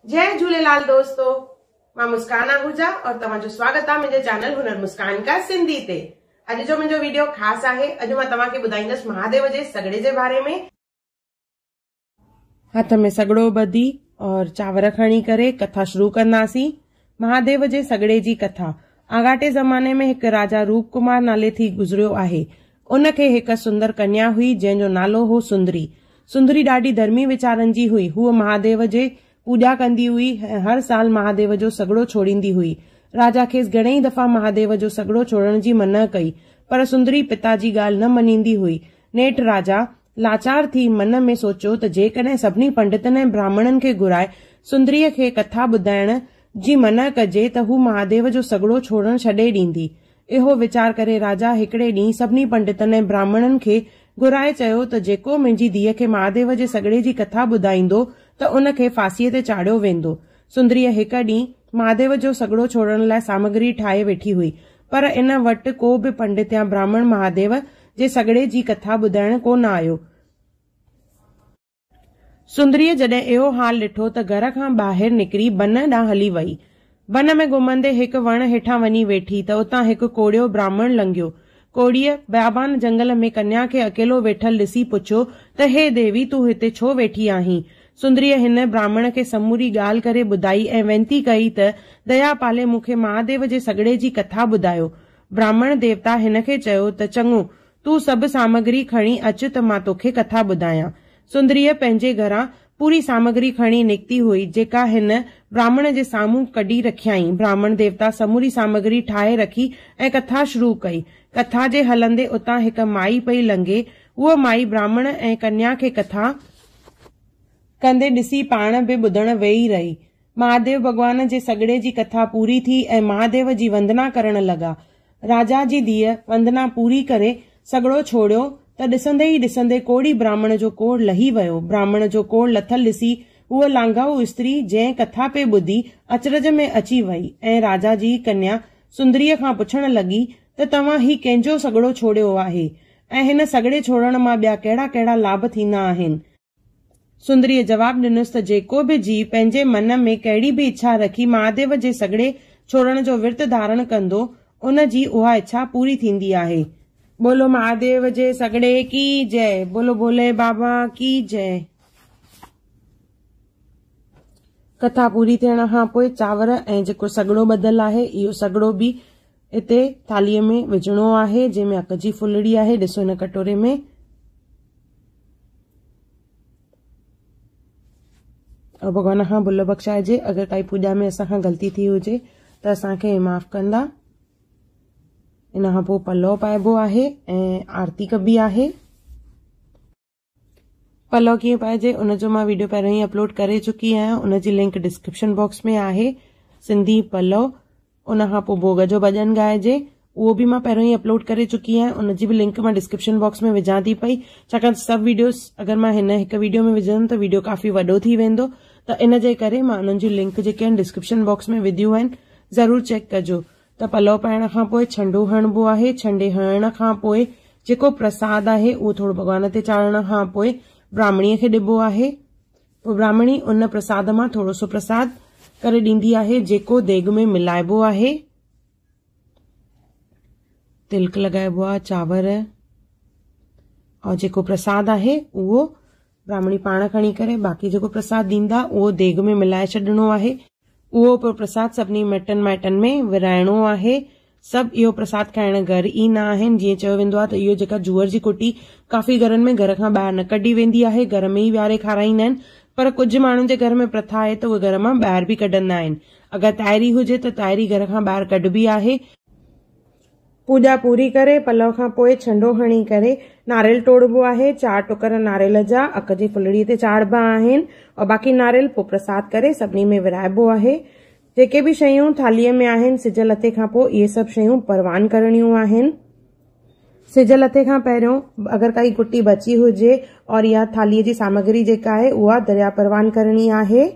जय झूलेलाल दोस्तों, मां मुस्कान आहूजा और तव्हांजो स्वागत आहे मुंहिंजे चैनल हुनर मुस्कान का सिंधी ते। अॼु जो मुंहिंजो वीडियो ख़ासि आहे। अॼु मां तव्हांखे ॿुधाईंदसि महादेव जे सॻड़े जे बारे में। हथ में सॻड़ो ॿधी और चांवर खणी करे कथा शुरू कंदासीं। महादेव जे सॻड़े जी कथा। आगाटे ज़माने में हिकु राजा रूप कुमार नाले थी गुज़रियो आहे। उनखे हिकु सुंदर कन्या हुई जंहिंजो नालो हो सुंदरी। सुंदरी ॾाढी धर्मी वीचारनि जी हुई। हूअ महादेव जे पूजा कंदी हुई ऐं हर साल महादेव जो सॻड़ो छोड़ींदी हुई। राजा खेसि घणेई दफ़ा महादेव जो सॻड़ो छोड़ण जी मना कई, पर सुंदरी पिता जी ॻाल्हि न मञींदी हुई। नेठि राजा लाचार थी मन में सोचियो त जेकॾहिं सभिनी पंडितनि ऐं ब्राह्मणनि खे घुराए सुंदरीअ खे कथा ॿुधाइण जी मना कजे त हू महादेव जो सॻड़ो छोड़ण छॾे ॾींदी। इहो वीचार करे राजा हिकिड़े ॾींहुं सभिनी पंडितनि ऐं ब्राह्मणनि खे घुराए चयो त जेको मुंहिंजी धीअ खे महादेव जे सॻड़े जी कथा ॿुधाईंदो त उनखे फांसीअ ते चाढ़ियो वेंदो। सुंदरीअ हिकु ॾींहुं महादेव जो सॻड़ो छोड़ण लाइ सामग्री ठाहे वेठी हुई, पर इन वटि को बि पंडित या ब्राह्मण महादेव जे सॻड़े जी कथा ॿुधाइण कोन आयो। सुंदरीअ जॾहिं इहो हाल ॾिठो त घर खां ॿाहिरि निकिरी बन ॾांहुं हली वई। बन में घुमंदे हिकु वण हेठां वञी वेठी त उतां हिकु कोड़ियो ब्राह्मण लंघियो। कोड़ीअ बयाबान जंगल में कन्या खे अकेलो वेठल ॾिसी पुछियो त हे देवी, तूं हिते छो वेठी आहीं? सुंदरीअ हिन ब्राह्मण खे समूरी ॻाल्हि करे ॿुधाई ऐं वेनती कई त दया पाले मूंखे महादेव जे सॻड़े जी कथा ॿुधायो। ब्राह्मण देवता हिन खे चयो त चङो, तूं सभु सामग्री खणी अच त मां तोखे कथा ॿुधायां। सुंदरीअ पंहिंजे घरां पूरी सामग्री खणी निकिती हुई, जेका हिन ब्राह्मण जे साम्हूं कढी रखियाईं। ब्राह्मण देवता समूरी सामग्री ठाहे रखी ऐं कथा शुरू कई। कथा जे हलंदे उतां हिकु माई पई लंघे। उहा माई ब्राह्मण ऐं कन्या खे कथा कंदे ॾिसी पाण बि ॿुधण वेही रही। महादेव भॻवान जे सॻड़े जी कथा पूरी थी ऐं महादेव जी वंदना करण लॻा। राजा जी धीअ वंदना पूरी करे सॻड़ो छोड़ियो त ॾिसंदे ई ॾिसंदे कोड़ी ब्राह्मण जो कोड़ लही वियो। ब्राह्मण जो कोड़ लथल ॾिसी उहा लांघाऊ स्त्री जंहिं कथा पे ॿुधी अचरज में अची वई ऐं राजा जी कन्या सुंदरीअ खां पुछण लॻी त तव्हां ही कंहिंजो सॻड़ो छोड़ियो आहे ऐं हिन सॻड़े छोड़ण मां ॿिया कहिड़ा कहिड़ा लाभ थींदा आहिनि? सुंदरीअ जवाब ॾिनुसि त जेको बि जीव पंहिंजे मन में कहिड़ी बि इच्छा रखी महादेव जे सॻड़े छोड़ण जो विर्त धारण कंदो, उन जी उहा इच्छा पूरी थींदी आहे। बोलो महादेव जे सॻड़े की जय। बोलो भोले बाबा की जय। कथा पूरी थियण खां पोइ चांवर ऐं जेको सॻड़ो ॿधल आहे इहो सॻड़ो बि हिते थालीअ में विझणो आहे, जंहिंमें अक जी फुलड़ी आहे। ॾिसो हिन कटोरे में। और भॻवान खां भुल बख़्शाइजे। अगरि काई पूॼा में असांखां ग़लती थी हुजे त असांखे माफ़ कंदा। इन खां पोइ पलव पाइबो आहे ऐं आरती कबी आहे। पलव कीअं पाइजे उनजो मां वीडियो पहिरियों ई अपलोड करे चुकी आहियां। उनजी लिंक डिस्क्रिप्शन बॉक्स में आहे। सिंधी पलव। उन खां पोइ भोग जो भॼन ॻाइजे, उहो बि मां पहिरियों ई अपलोड करे चुकी आहियां। उनजी बि लिंक मां डिस्क्रिप्शन बॉक्स में विझां थी पई, छाकाणि सभु वीडियोस अगरि मां हिन हिकु वीडियो में विझंदमि त वीडियो काफ़ी वॾो थी वेंदो, त इन जे करे मां उन्हनि जी लिंक जेके आहिनि डिस्क्रिप्शन बॉक्स में विधियूं आहिनि, ज़रूरु चेक कजो। त पलव पाइण खां पोइ छंडो हणबो आहे। छंडे हणण खां पोइ जेको प्रसाद आहे उहो थोरो भॻवान ते चाढ़ण खां पोइ ब्राह्मणीअ खे ॾिबो आहे। पोइ ब्राह्मणी उन प्रसाद मां थोरो सो प्रसाद करे ॾींदी आहे, जेको देग में मिलाइबो आहे। तिलक लॻाइबो आहे, चांवर और जेको प्रसाद आहे उहो ब्राह्मणी पाण खणी करे बाक़ी जेको प्रसाद ॾींदा उहो देग में मिलाए छॾिणो आहे। उहो पियो प्रसाद सभिनी मिटनि माइटनि में विराइणो आहे। सभु इहो प्रसाद खाइण घर ईंदा आहिनि। जीअं चयो वेंदो आहे त इहो जेका जूअर जी कुटी काफ़ी घरनि में घर खां ॿाहिरि न कढी वेंदी आहे, घर में ई विहारे खाराईंदा आहिनि, पर कुझु माण्हुनि जे घर में प्रथा आहे त उहे घर मां ॿाहिरि बि कढंदा आहिनि। अगरि ताइरी हुजे त ताइरी घर खां ॿाहिरि कढबी आहे। पूॼा पूरी करे पलव खां पोइ छंडो हणी करे नारियल टोड़बो आहे। 4 टुकर नारियल जा अक जी फुलड़ीअ ते चाढ़बा आहिनि और बाक़ी नारियल पोइ प्रसाद करे सभिनी में विराइबो आहे। जेके बि शयूं थालीअ में आहिनि सिज लथे खां पोइ इहे सभु शयूं परवान करणियूं आहिनि। सिज लथे खां पहिरियों अगरि काई कुटी बची हुजे और इहा थालीअ जी सामग्री जेका आहे उहा दरिया परवान करणी आहे।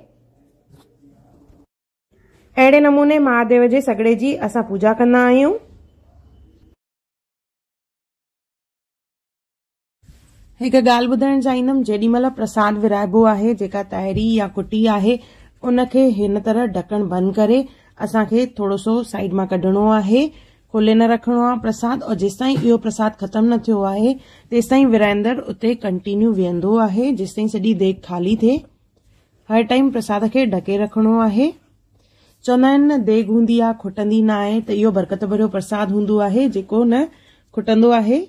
अहिड़े नमूने महादेव जे सॻड़े जी असां पूॼा कंदा आहियूं। हिकु ॻाल्हि ॿुधाइण चाहींदमि, जेॾी महिल प्रसाद विराइबो आहे, जेका ताइरी या कुटी आहे उनखे हिन तरह ढकण बंदि करे असांखे थोरो सो साइड मां कढणो आहे, खोले न रखणो आहे प्रसाद। और जेसिताईं इहो प्रसाद ख़तम न थियो आहे तेसिताईं विराईंदड़ उते कंटिन्यू वेहंदो आहे जेसिताईं सॼी देग खाली थिए। हर टाइम प्रसाद खे ढके रखणो आहे। चवंदा आहिनि न देग हूंदी आहे खुटंदी न आहे, त इहो बरकत भरियो प्रसाद हूंदो आहे जेको न खुटंदो आहे।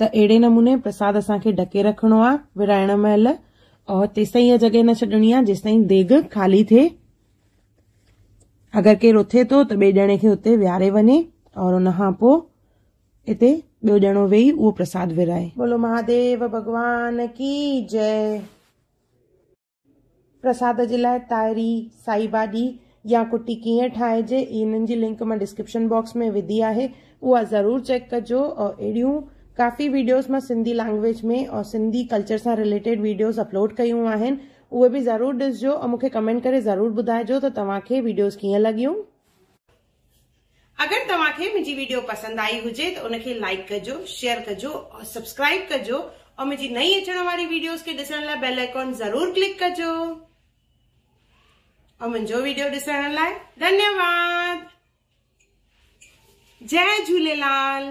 त अहिड़े नमूने प्रसाद असांखे ढके रखणो आहे विराइण महिल, और तेसिताईं इहा जॻह न छॾणी आहे जेसिताईं देग खाली थिए। अगरि केरु उथे थो त ॿिए ॼणे खे उते विहारे वञे और उनखां पोइ हिते ॿियो ॼणो वेही उहो प्रसाद विराए। बोलो महादेव भगवान की जय। प्रसाद जे लाइ ताइरी, साई भाॼी या कुटी कीअं ठाहिजे इन्हनि जी लिंक मां डिस्क्रिप्शन बॉक्स में विधी आहे, उहा ज़रूर चेक कजो। और अहिड़ियूं काफ़ी वीडियोस मां सिंधी लैंग्वेज में और सिंधी कल्चर सां रिलेटेड वीडियोस अपलोड कयूं आहिनि, उहे बि ज़रूर ॾिसजो और मूंखे कमेंट करे ज़रूर ॿुधाइजो त तव्हांखे वीडियोस कीअं लॻियूं। अगरि तव्हांखे मुंहिंजी वीडियो पसंदि आई हुजे त उनखे लाइक कजो, शेयर कजो और सब्सक्राइब कजो, और मुंहिंजी नई अचण वारी वीडियोस खे ॾिसण लाइ बेल आइकॉन ज़रूर क्लिक कजो। और मुंहिंजो वीडियो ॾिसण लाइ धन्यवाद। जय झूलेलाल।